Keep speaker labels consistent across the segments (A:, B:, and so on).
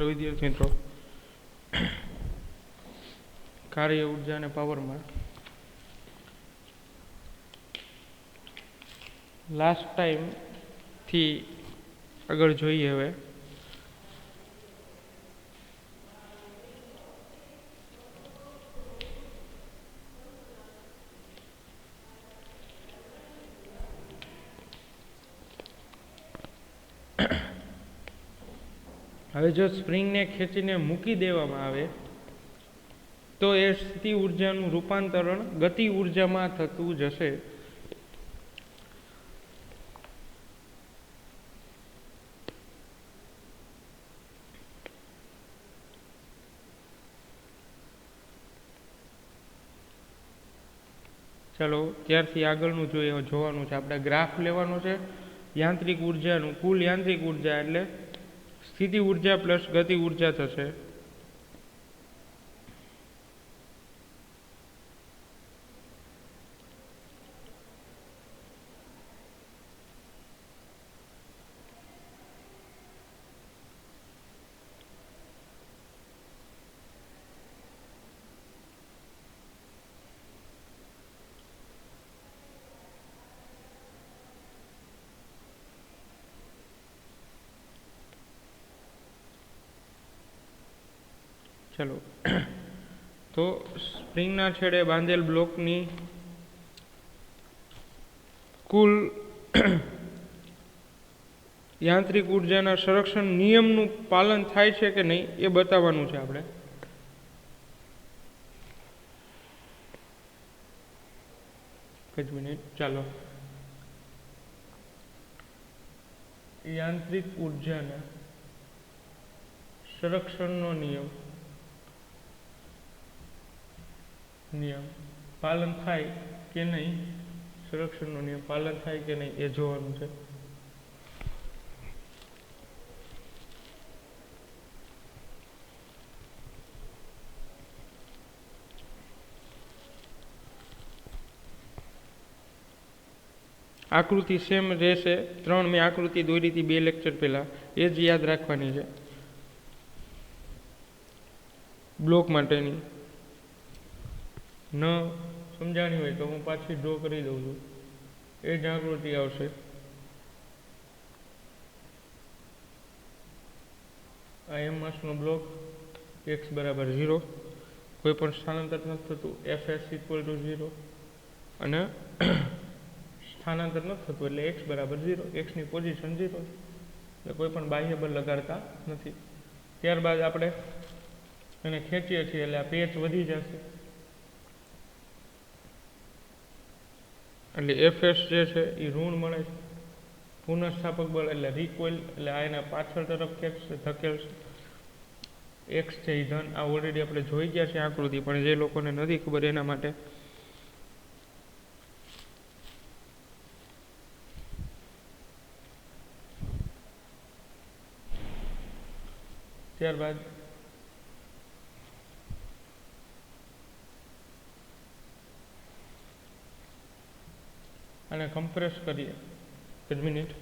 A: ચાલો વિદ્યાર્થી મિત્રો, કાર્ય ઉર્જા અને પાવરમાં લાસ્ટ ટાઈમ થી આગળ જોઈએ. હવે જો સ્પ્રિંગને ખેંચીને મૂકી દેવામાં આવે તો એ સ્થિતિ ઉર્જાનું રૂપાંતરણ ગતિ ઉર્જામાં થતું જશે. ચાલો ત્યારથી આગળનું જોવાનું છે. આપણે ગ્રાફ લેવાનો છે યાંત્રિક ઉર્જાનું. કુલ યાંત્રિક ઉર્જા એટલે સ્થિતિ ઉર્જા પ્લસ ગતિ ઉર્જા થશે. ચલો તો સ્પ્રિંગના છેડે બાંધેલ બ્લોકની કુલ યાંત્રિક ઉર્જાના સંરક્ષણ નિયમનું પાલન થાય છે કે નહીં એ બતાવવાનું છે આપણે. એક મિનિટ. ચાલો યાંત્રિક ઉર્જાના સંરક્ષણનો નિયમ પાલન થાય કે નહીં, સંરક્ષણનો નિયમ પાલન થાય કે નહીં એ જોવાનું છે. આકૃતિ સેમ રહેશે. 3 મેં આકૃતિ દોરી હતી 2 લેક્ચર પહેલા, એ જ યાદ રાખવાની છે બ્લોક માટેની. ન સમજાણી હોય તો હું પાછી ડ્રો કરી દઉં છું, એ જ આકૃતિ આવશે. આ એમ માસનો બ્લોક, x બરાબર 0, કોઈ પણ સ્થાનાંતર નથી થતું, fs ઇક્વલ ટુ 0 અને સ્થાનાંતર નથી થતું એટલે x બરાબર 0, xની પોઝિશન 0, એટલે કોઈ પણ બાહ્ય બળ લગાડતા નથી. ત્યારબાદ આપણે એને ખેંચીએ છીએ એટલે આ પેચ વધી જશે, એટલે fs જે છે એ ઋણ મળે છે. પુનઃસ્થાપક બળ એટલે રિકોઇલ, એટલે આ એના પાછળ તરફ ખેંચશે, ધકેલશે. x છે એ ધન. આ ઓલરેડી આપણે જોઈ ગયા છે આકૃતિ, પણ જે લોકોને નથી ખબર એના માટે. ત્યારબાદ અને કમ્પ્રેસ કરીએ. એક મિનિટ.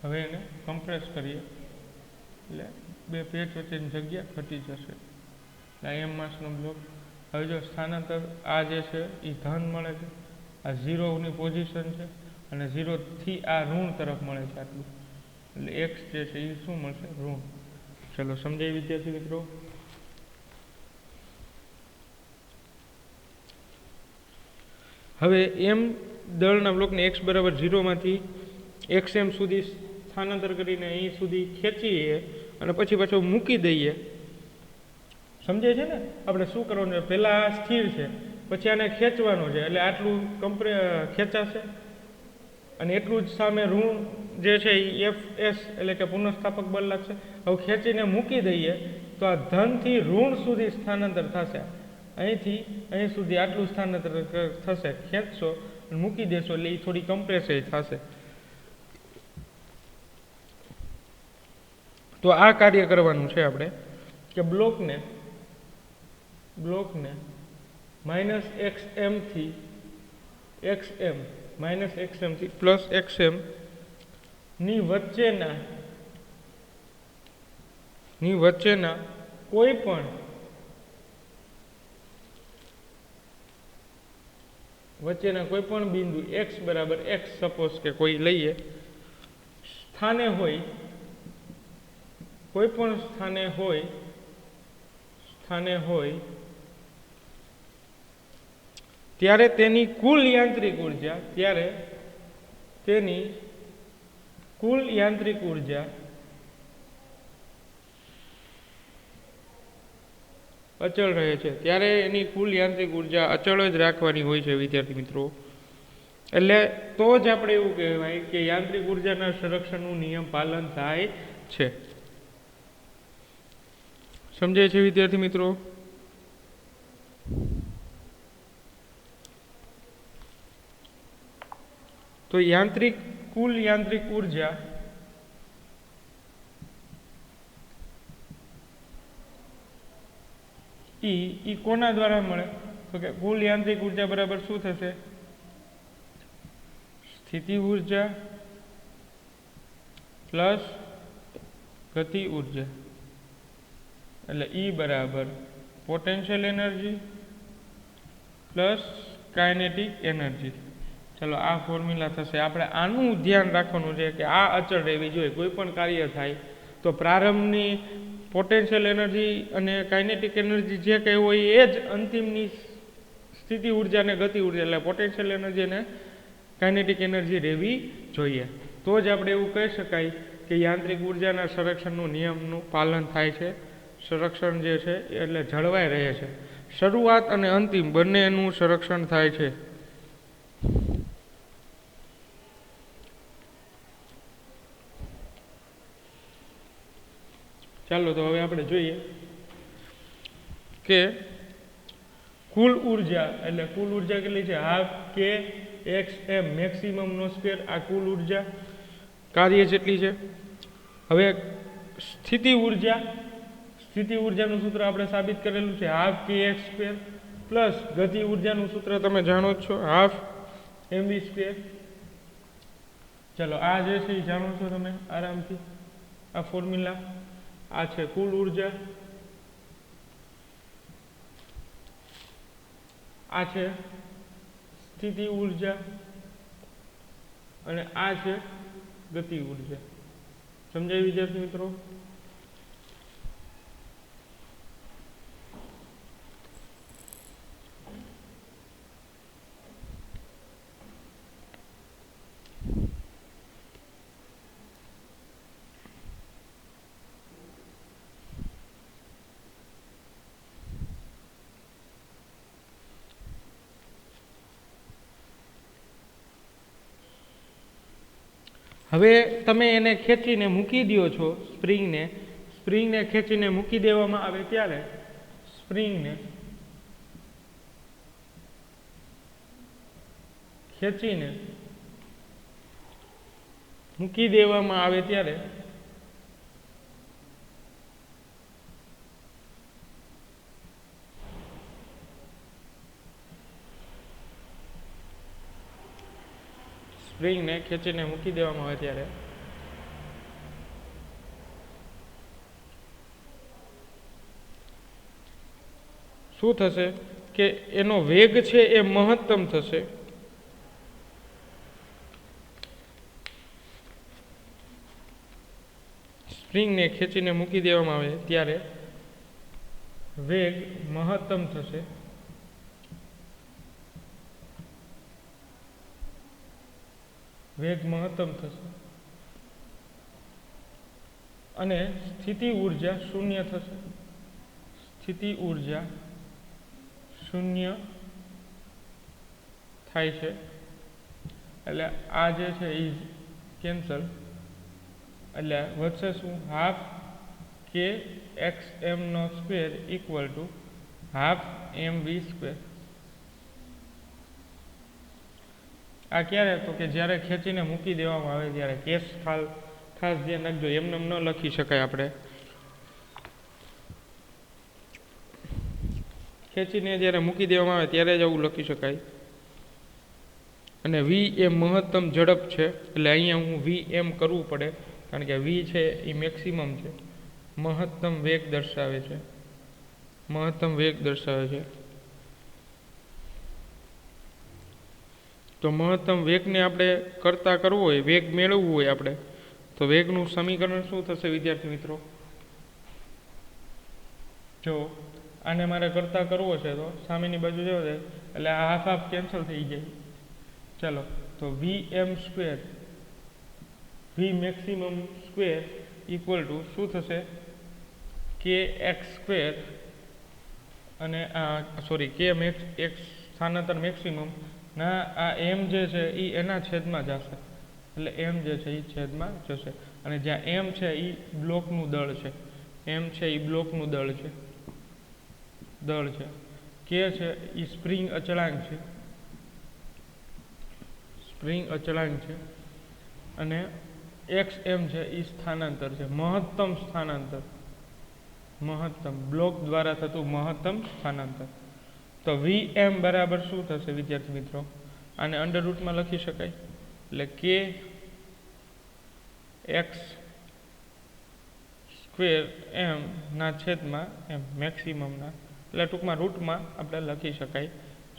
A: હવે એને કમ્પ્રેસ કરીએ એટલે બે પેચ વચ્ચેની જગ્યા ઘટી જશે. એમ માસનો બ્લોક. હવે જો સ્થાનાંતર આ જે છે એ ધન મળે છે, આ 0ની પોઝિશન છે, અને 0 થી આ ઋણ તરફ મળે છે આટલું, એટલે x જે છે એ શું મળશે? ઋણ. ચલો સમજાય વિદ્યાર્થી મિત્રો? હવે એમ દળના બ્લોકને x બરાબર 0 માંથી xm સુધી સ્થાનાંતર કરીને અહીં સુધી ખેંચીએ અને પછી પાછો મૂકી દઈએ. સમજાય છે ને? આપણે શું કરવાનું છે? પહેલાં આ સ્થિર છે, પછી આને ખેંચવાનું છે, એટલે આટલું ખેંચાશે અને એટલું જ સામે ઋણ જે છે એ fs એટલે કે પુનઃસ્થાપક બળ લાગશે. હવે ખેંચીને મૂકી દઈએ તો આ ધનથી ઋણ સુધી સ્થાનાંતર થશે. અહીંથી અહીં સુધી આટલું સ્થાનાંતર થશે. ખેંચશો અને મૂકી દેશો એટલે એ થોડી કમ્પ્રેસ થશે. તો આ કાર્ય કરવાનું છે આપણે કે બ્લોકને માઇનસ XM થી XM માઇનસ XM થી પ્લસ XM ની વચ્ચેના કોઈ પણ બિંદુ x બરાબર x સપોઝ કે કોઈ લઈએ સ્થાને હોય કોઈ પણ સ્થાને હોય ત્યારે તેની કુલ યાંત્રિક ઉર્જા અચળ રહે છે ત્યારે એની કુલ યાંત્રિક ઉર્જા અચળ જ રાખવાની હોય છે વિદ્યાર્થી મિત્રો એટલે તો જ આપણે એવું કહેવાય કે યાંત્રિક ઉર્જાના સંરક્ષણનું નિયમ પાલન થાય છે સમજાય છે વિદ્યાર્થી મિત્રો તો કુલ યાંત્રિક ઉર્જા ઈ કોના દ્વારા મળે તો કે કુલ યાંત્રિક ઉર્જા બરાબર શું થશે સ્થિતિ ઉર્જા પ્લસ ગતિ ઉર્જા એટલે ઈ બરાબર potential energy plus kinetic energy ચલો આ ફોર્મ્યુલા થશે આપણે આનું ધ્યાન રાખવાનું છે કે આ અચળ રહેવી જોઈએ કોઈ પણ કાર્ય થાય તો પ્રારંભની પોટેન્શિયલ એનર્જી અને કાઇનેટિક એનર્જી જે કંઈ હોય એ જ અંતિમની સ્થિતિ ઉર્જા અને ગતિ ઉર્જા એટલે પોટેન્શિયલ એનર્જી અને કાઇનેટિક એનર્જી રહેવી જોઈએ તો જ આપણે એવું કહી શકાય કે યાંત્રિક ઉર્જાના સંરક્ષણનું નિયમનું પાલન થાય છે સંરક્ષણ જે છે એટલે જળવાઈ રહે છે શરૂઆત અને અંતિમ બંનેનું સંરક્ષણ થાય છે ચાલો તો હવે આપણે જોઈએ કે કુલ ઉર્જા કેટલી છે હાફ કે XM મેક્સિમમનો સ્ક્વેર આ કુલ ઉર્જા કાર્ય જેટલી છે હવે સ્થિતિ ઉર્જાનું સૂત્ર આપણે સાબિત કરેલું છે હાફ KX સ્ક્વેર પ્લસ ગતિ ઉર્જાનું સૂત્ર તમે જાણો જ છો હાફ MV સ્ક્વેર ચલો આ જે છે એ જાણો છો તમે આરામથી આ ફોર્મ્યુલા આ છે કુલ ઉર્જા આ છે સ્થિતિ ઉર્જા અને આ છે ગતિ ઉર્જા સમજાય વિદ્યાર્થી મિત્રો હવે તમે એને ખેંચીને મૂકી દો છો સ્પ્રિંગને ખેંચીને મૂકી દેવામાં આવે ત્યારે સ્પ્રિંગને ખેંચીને મૂકી દેવામાં આવે ત્યારે સ્પ્રિંગને ખેંચીને મૂકી દેવામાં આવે ત્યારે શું થશે કે એનો વેગ છે એ મહત્તમ થશે સ્પ્રિંગને ખેંચીને મૂકી દેવામાં આવે ત્યારે વેગ મહત્તમ થશે અને સ્થિતિ ઉર્જા શૂન્ય થશે શૂન્ય થાય છે એટલે આ જે છે એ કેન્સલ એટલે વધશે શું હાફ કે XM નો square equal to half MV square આ ક્યારે તો કે જ્યારે ખેંચીને મૂકી દેવામાં આવે ત્યારે કેસ ખાસ ધ્યાન રાખજો, એમને ન લખી શકાય. આપણે ખેંચીને જ્યારે મૂકી દેવામાં આવે ત્યારે જ આવું લખી શકાય. અને વી એ મહત્તમ ઝડપ છે, એટલે અહીંયા હું વી એમ કરવું પડે, કારણ કે વી છે એ મેક્સિમમ છે, મહત્તમ વેગ દર્શાવે છે. મહત્તમ વેગ દર્શાવે છે. તો મહત્તમ વેગને આપણે કરતા કરવો હોય, વેગ મેળવવું હોય આપણે, તો વેગનું સમીકરણ શું થશે વિદ્યાર્થી મિત્રો? જો આને મારે કરતા કરવો છે તો સામેની બાજુ જવો છે એટલે આ હાફ હાફ કેન્સલ થઈ જાય. ચાલો, તો V M square, V maximum square equal to શું થશે? કે એક્સ સ્ક્વેર, અને સોરી કે એક્સ સ્થાનાંતર મેક્સિમમ ના આ એમ જે છે એ એના છેદમાં જશે, એટલે એમ જે છે એ છેદમાં જશે. અને જ્યાં એમ છે એ બ્લોકનું દળ છે, એમ છે એ બ્લોકનું દળ છે, કે છે એ સ્પ્રિંગ અચળાંક છે, સ્પ્રિંગ અચળાંક છે. અને એક્સ એમ છે એ સ્થાનાંતર છે, મહત્તમ સ્થાનાંતર, મહત્તમ બ્લોક દ્વારા થતું મહત્તમ સ્થાનાંતર. તો વી એમ બરાબર શું થશે વિદ્યાર્થી મિત્રો? આને અંડર રૂટમાં લખી શકાય, એટલે કે એક્સ સ્ક્વેર એમ ના છેદમાં એમ મેક્સિમમના, એટલે ટૂંકમાં રૂટમાં આપણે લખી શકાય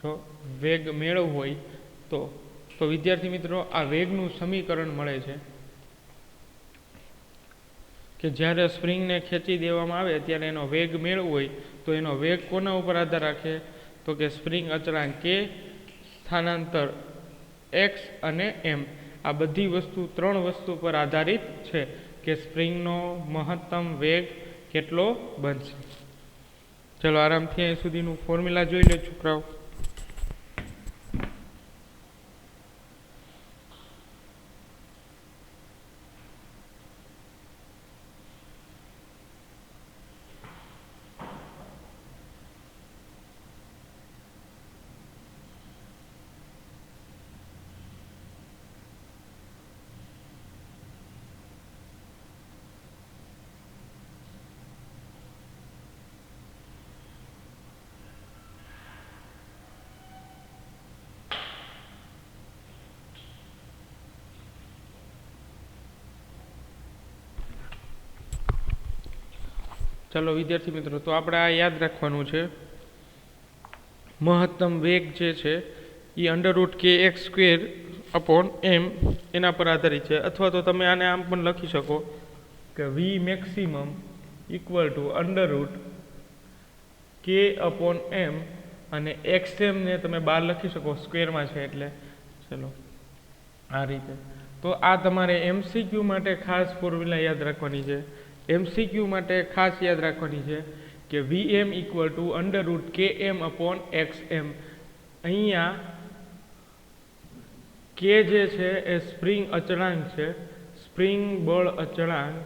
A: જો વેગ મેળવવું હોય તો. તો વિદ્યાર્થી મિત્રો આ વેગનું સમીકરણ મળે છે કે જ્યારે સ્પ્રિંગને ખેંચી દેવામાં આવે ત્યારે એનો વેગ મેળવવો હોય તો એનો વેગ કોના ઉપર આધાર રાખે? તો કે સ્પ્રિંગ અચળાંક કે, સ્થાનાંતર એક્સ અને એમ, આ બધી વસ્તુ 3 વસ્તુ પર આધારિત છે કે સ્પ્રિંગનો મહત્તમ વેગ કેટલો બનશે. ચલો આરામથી અહીં સુધીનું ફોર્મ્યુલા જોઈ લો છોકરાઓ. ચાલો વિદ્યાર્થી મિત્રો, તો આપણે આ યાદ રાખવાનું છે, મહત્તમ વેગ જે છે એ અંડર રૂટ કે એક્સ સ્ક્વેર અપોન એમ એના પર આધારિત છે. અથવા તો તમે આને આમ પણ લખી શકો કે V maximum equal to under root K upon M, અને એક્સ એમને તમે બહાર લખી શકો સ્ક્વેરમાં છે એટલે. ચલો આ રીતે. તો આ તમારે એમસીક્યુ માટે ખાસ ફોર્મ્યુલા યાદ રાખવાની છે. એમસીક્યુ માટે ખાસ યાદ રાખવાની છે કે વી એમ ઇક્વલ ટુ અંડર રૂટ કે એમ અપોન એક્સ એમ. અહીંયા કે જે છે એ સ્પ્રિંગ અચળાંક છે, સ્પ્રિંગ બળ અચળાંક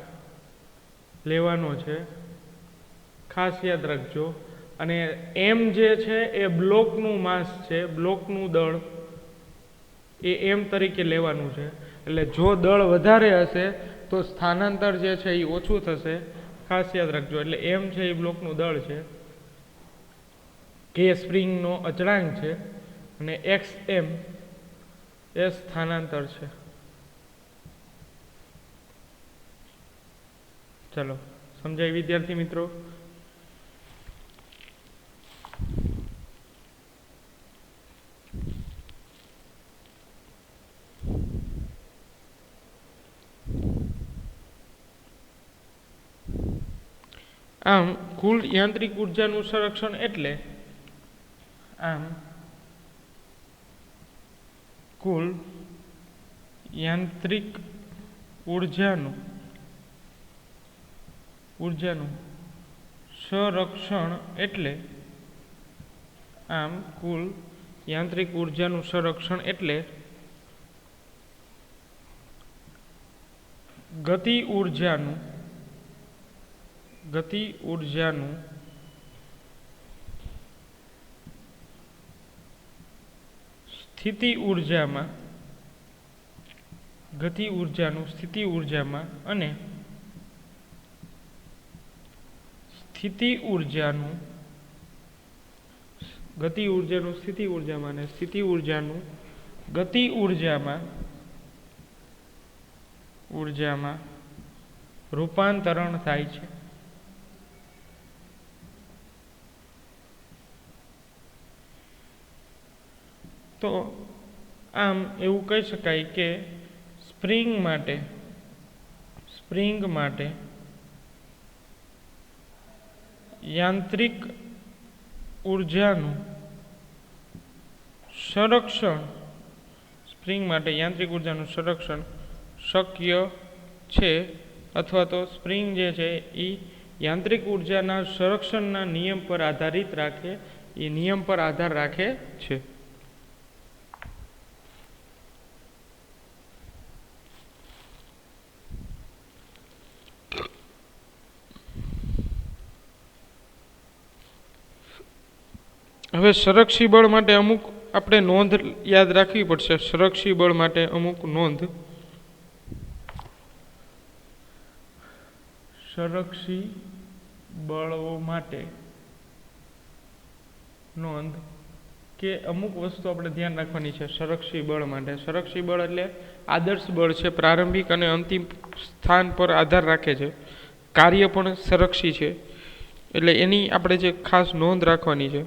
A: લેવાનો છે, ખાસ યાદ રાખજો. અને એમ જે છે એ બ્લોકનું માસ છે, બ્લોકનું દળ એ એમ તરીકે લેવાનું છે. એટલે જો દળ વધારે હશે તો સ્થાનાંતર જે છે એ ઓછું થશે, ખાસ યાદ રાખજો. એટલે એમ છે એ બ્લોકનું દળ છે, કે સ્પ્રિંગનો અચળાંક છે, અને એક્સ એમ એ સ્થાનાંતર છે. ચલો સમજાય વિદ્યાર્થી મિત્રો? આમ કુલ યાંત્રિક ઉર્જાનું સંરક્ષણ એટલે કુલ યાંત્રિક ઉર્જાનું સંરક્ષણ એટલે કુલ યાંત્રિક ઉર્જાનું સંરક્ષણ એટલે ગતિ ઉર્જાનું સ્થિતિ ઉર્જામાં ગતિ ઉર્જાનું સ્થિતિ ઉર્જામાં અને સ્થિતિ ઉર્જાનું ગતિ ઉર્જાનું સ્થિતિ ઉર્જામાં અને સ્થિતિ ઉર્જાનું ગતિ ઉર્જામાં રૂપાંતરણ થાય છે. તો આમ એવું કહી શકાય કે સ્પ્રિંગ માટે યાંત્રિક ઉર્જાનું સંરક્ષણ શક્ય છે, અથવા તો સ્પ્રિંગ જે છે એ યાંત્રિક ઉર્જાના સંરક્ષણના નિયમ પર આધાર રાખે છે. હવે સંરક્ષી બળ માટે અમુક આપણે નોંધ યાદ રાખવી પડશે. સંરક્ષી બળ માટે અમુક નોંધ. સંરક્ષી બળો માટે નોંધ કે અમુક વસ્તુ આપણે ધ્યાન રાખવાની છે. સંરક્ષી બળ માટે સંરક્ષી બળ એટલે આદર્શ બળ છે, પ્રારંભિક અને અંતિમ સ્થાન પર આધાર રાખે છે. કાર્ય પણ સંરક્ષી છે, એટલે એની આપણે જે ખાસ નોંધ રાખવાની છે.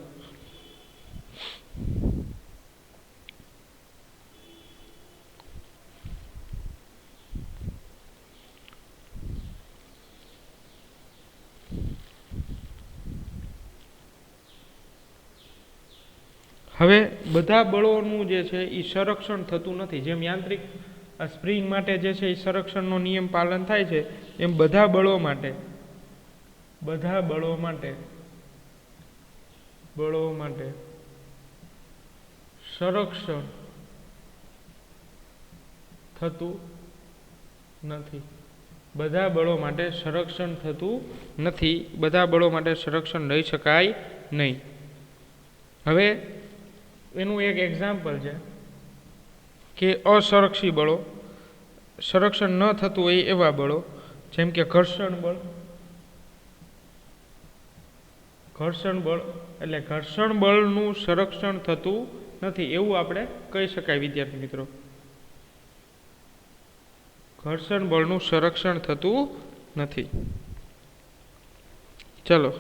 A: હવે બધા બળોનું જે છે એ સંરક્ષણ થતું નથી. જેમ યાંત્રિક સ્પ્રિંગ માટે જે છે એ સંરક્ષણનો નિયમ પાલન થાય છે, એમ બધા બળો માટે સંરક્ષણ થતું નથી. બધા બળો માટે સંરક્ષણ લઈ શકાય નહીં. હવે એનું એક એક્ઝામ્પલ છે કે અસંરક્ષી બળો, સંરક્ષણ ન થતું હોય એવા બળો, જેમ કે ઘર્ષણ બળ એટલે ઘર્ષણ બળનું સંરક્ષણ થતું નથી એવું આપણે કહી શકાય. વિદ્યાર્થી મિત્રો, ઘર્ષણ બળનું સંરક્ષણ થતું નથી. ચલો,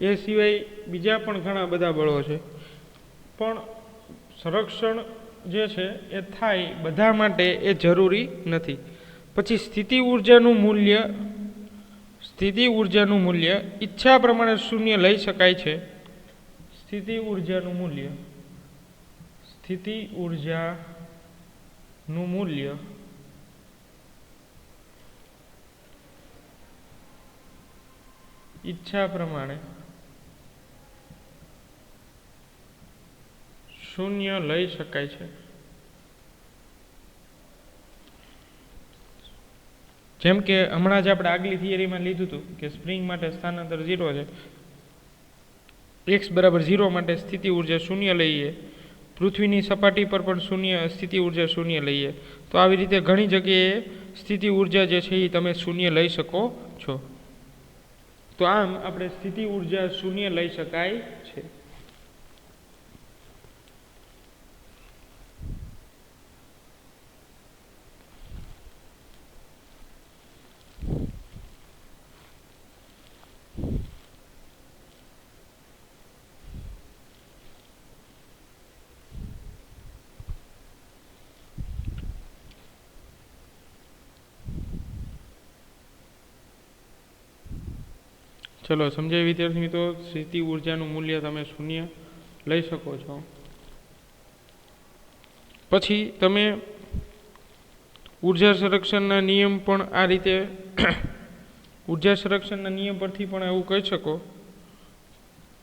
A: એ સિવાય બીજા પણ ઘણા બધા બળો છે, પણ સંરક્ષણ જે છે એ થાય બધા માટે એ જરૂરી નથી. પછી સ્થિતિ ઉર્જાનું મૂલ્ય ઈચ્છા પ્રમાણે શૂન્ય લઈ શકાય છે. સ્થિતિ ઉર્જાનું મૂલ્ય ઈચ્છા પ્રમાણે શૂન્ય લઈ શકાય છે. જેમ કે હમણાં જ આપણે આગલી થિયરીમાં લીધું હતું કે સ્પ્રિંગ માટે સ્થાનાંતર 0 છે. x બરાબર 0 માટે સ્થિતિ ઉર્જા શૂન્ય લઈએ, પૃથ્વીની સપાટી પર પણ સ્થિતિ ઉર્જા શૂન્ય લઈએ, તો આવી રીતે ઘણી જગ્યાએ સ્થિતિ ઉર્જા જે છે એ તમે શૂન્ય લઈ શકો છો. તો આમ આપણે સ્થિતિ ઉર્જા શૂન્ય લઈ શકાય છે. ચલો સમજાય વિદ્યાર્થી મિત્રો, સ્થિતિ ઉર્જાનું મૂલ્ય તમે શૂન્ય લઈ શકો છો. પછી તમે ઉર્જા સંરક્ષણના નિયમ પણ આ રીતે ઉર્જા સંરક્ષણના નિયમ પરથી પણ એવું કહી શકો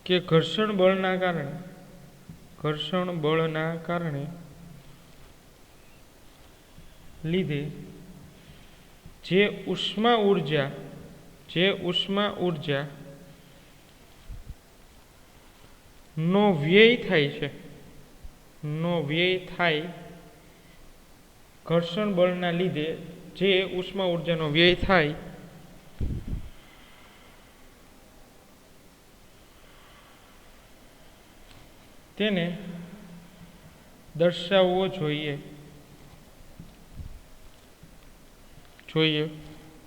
A: કે ઘર્ષણ બળના કારણે લીધે જે ઉષ્મા ઉર્જા નો વ્યય થાય છે, નો વ્યય થાય ઘર્ષણ બળના લીધે જે ઉષ્મા ઉર્જાનો વ્યય થાય તેને દર્શાવવો જોઈએ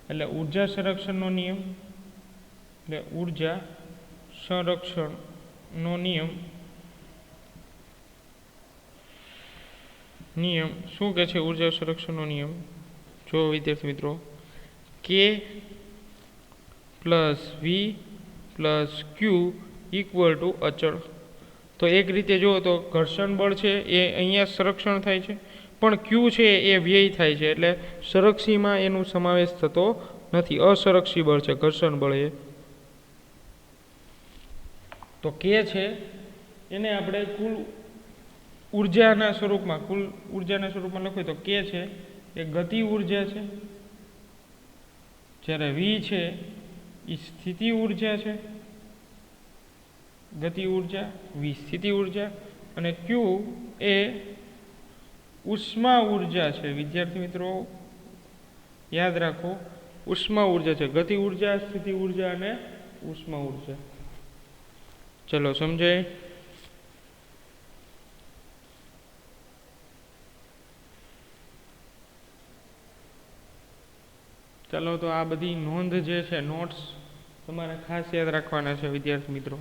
A: એટલે ઉર્જા સંરક્ષણનો નિયમ, એટલે ઉર્જા સંરક્ષણનો નિયમ શું કહે છે? ઉર્જા સંરક્ષણનો નિયમ જો વિદ્યાર્થી મિત્રો, k plus v plus q equal to અચળ. તો એક રીતે જુઓ તો ઘર્ષણ બળ છે એ અહીંયા સંરક્ષણ થાય છે, પણ ક્યુ છે એ વ્યય થાય છે, એટલે સંરક્ષીમાં એનું સમાવેશ થતો નથી, અસંરક્ષી બળ છે ઘર્ષણ બળ એ. તો કે છે એને આપણે કુલ ઉર્જાના સ્વરૂપમાં લખીએ તો કે છે એ ગતિ ઉર્જા છે, જ્યારે વી છે એ સ્થિતિ ઉર્જા છે, ગતિ ઉર્જા, વી સ્થિતિ ઉર્જા, અને ક્યુ એ ઉષ્મા ઉર્જા છે. વિદ્યાર્થી મિત્રો યાદ રાખો, ઉષ્મા ઉર્જા છે, ગતિ ઉર્જા, સ્થિતિ ઉર્જા અને ઉષ્મા ઉર્જા. ચલો સમજાય? ચાલો તો આ બધી નોંધ જે છે, નોટ્સ તમારે ખાસ યાદ રાખવાના છે વિદ્યાર્થી મિત્રો.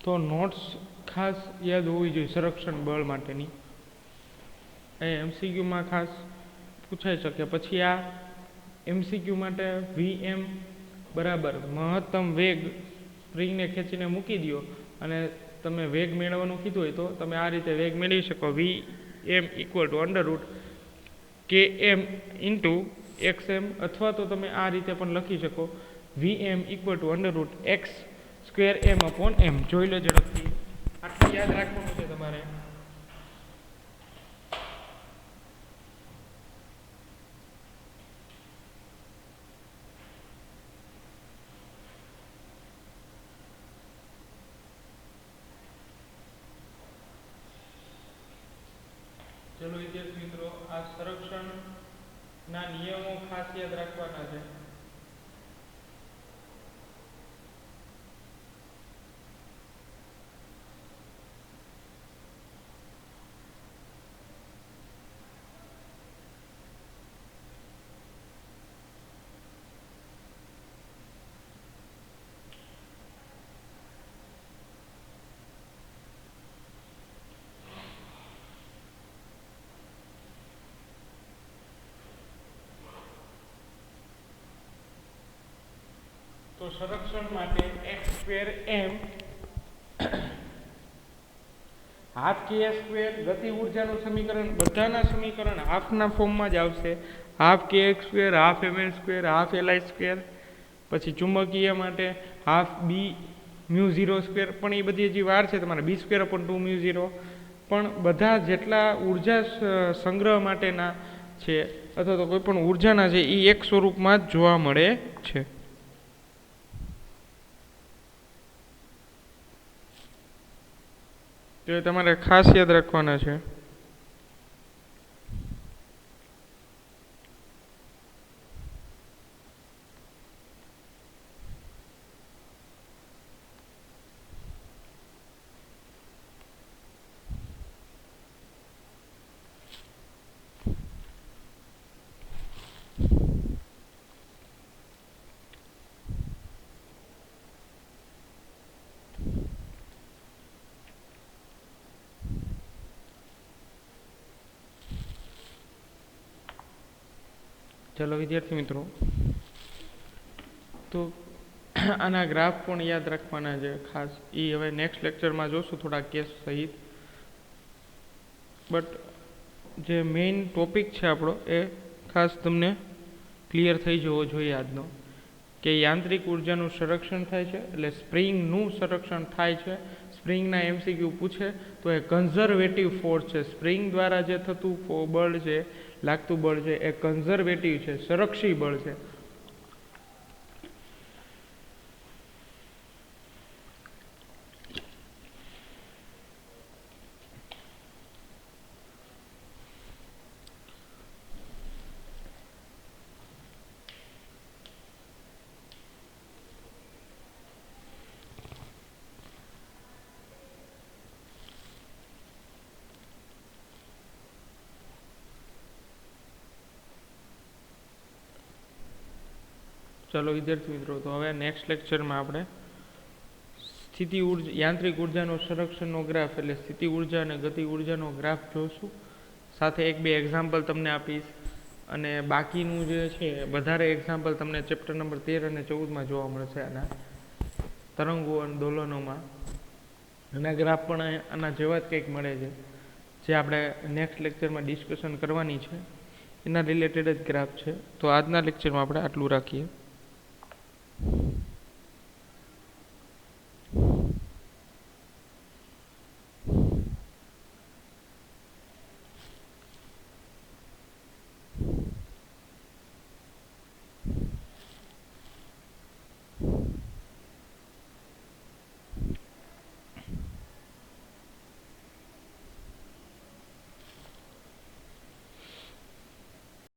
A: તો નોટ્સ ખાસ યાદ હોવી જોઈએ સંરક્ષણ બળ માટેની, એ એમસીક્યુમાં ખાસ પૂછાઈ શકે. પછી આ એમસીક્યુ માટે વીએમ બરાબર મહત્તમ વેગ સ્પ્રિંગને ખેંચીને મૂકી દો અને તમે વેગ મેળવવાનું કીધું હોય તો તમે આ રીતે વેગ મેળવી શકો. વીએમ ઇક્વલ ટુ અંડરરૂટ કે એમ ઇન્ટુ એક્સ એમ, અથવા તો તમે આ રીતે પણ લખી શકો V M equal to under root X square M upon M. જોઈ લો ઝડપથી, આટલું યાદ રાખવાનું છે તમારે. ચલો વિદ્યાર્થી મિત્રો, આ સંરક્ષણના નિયમો ખાસ યાદ રાખવાના છે. તો સંરક્ષણ માટે એક્સ સ્ક્વેર એમ હાફ કે સ્ક્વેર, ગતિ ઉર્જાનું સમીકરણ, બધાના સમીકરણ હાફના ફોર્મમાં જ આવશે. Half k x square, half m l square, half LI square. પછી ચુંબકીય માટે હાફ બી મ્યુ 0 સ્ક્વેર, પણ એ બધી હજી વાર છે તમારે, બી સ્ક્વેર અપોન 2 મ્યુ 0. પણ બધા જેટલા ઉર્જા સંગ્રહ માટેના છે અથવા તો કોઈ પણ ઉર્જાના છે એ એક સ્વરૂપમાં જ જોવા મળે છે. તો એ તમારે ખાસ યાદ રાખવાના છે. ચલો વિદ્યાર્થી મિત્રો, તો આના ગ્રાફ પણ યાદ રાખવાના છે ખાસ. એ હવે નેક્સ્ટ લેક્ચરમાં જોશું થોડા કેસ સહિત. બટ જે મેઇન ટોપિક છે આપણો એ ખાસ તમને ક્લિયર થઈ જવો જોઈએ આજનો, કે યાંત્રિક ઉર્જાનું સંરક્ષણ થાય છે એટલે સ્પ્રિંગનું સંરક્ષણ થાય છે. સ્પ્રિંગના MCQ પૂછે તો એ કન્ઝર્વેટિવ ફોર્સ છે. સ્પ્રિંગ દ્વારા જે થતું બળ છે, લાગતું બળ છે, એ કન્ઝર્વેટિવ છે, સંરક્ષી બળ છે. ચાલો વિદ્યાર્થી મિત્રો, તો હવે નેક્સ્ટ લેક્ચરમાં આપણે સ્થિતિ ઉર્જા, યાંત્રિક ઉર્જાનો સંરક્ષણનો ગ્રાફ એટલે સ્થિતિ ઉર્જા અને ગતિ ઉર્જાનો ગ્રાફ જોશું. સાથે એક બે એક્ઝામ્પલ તમને આપીશ, અને બાકીનું જે છે વધારે એક્ઝામ્પલ તમને ચેપ્ટર નંબર 13 અને 14માં જોવા મળશે. આના તરંગો અને દોલનોમાં એના ગ્રાફ પણ આના જેવા જ કંઈક મળે છે, જે આપણે નેક્સ્ટ લેક્ચરમાં ડિસ્કશન કરવાની છે. એના રિલેટેડ જ ગ્રાફ છે. તો આજના લેક્ચરમાં આપણે આટલું રાખીએ.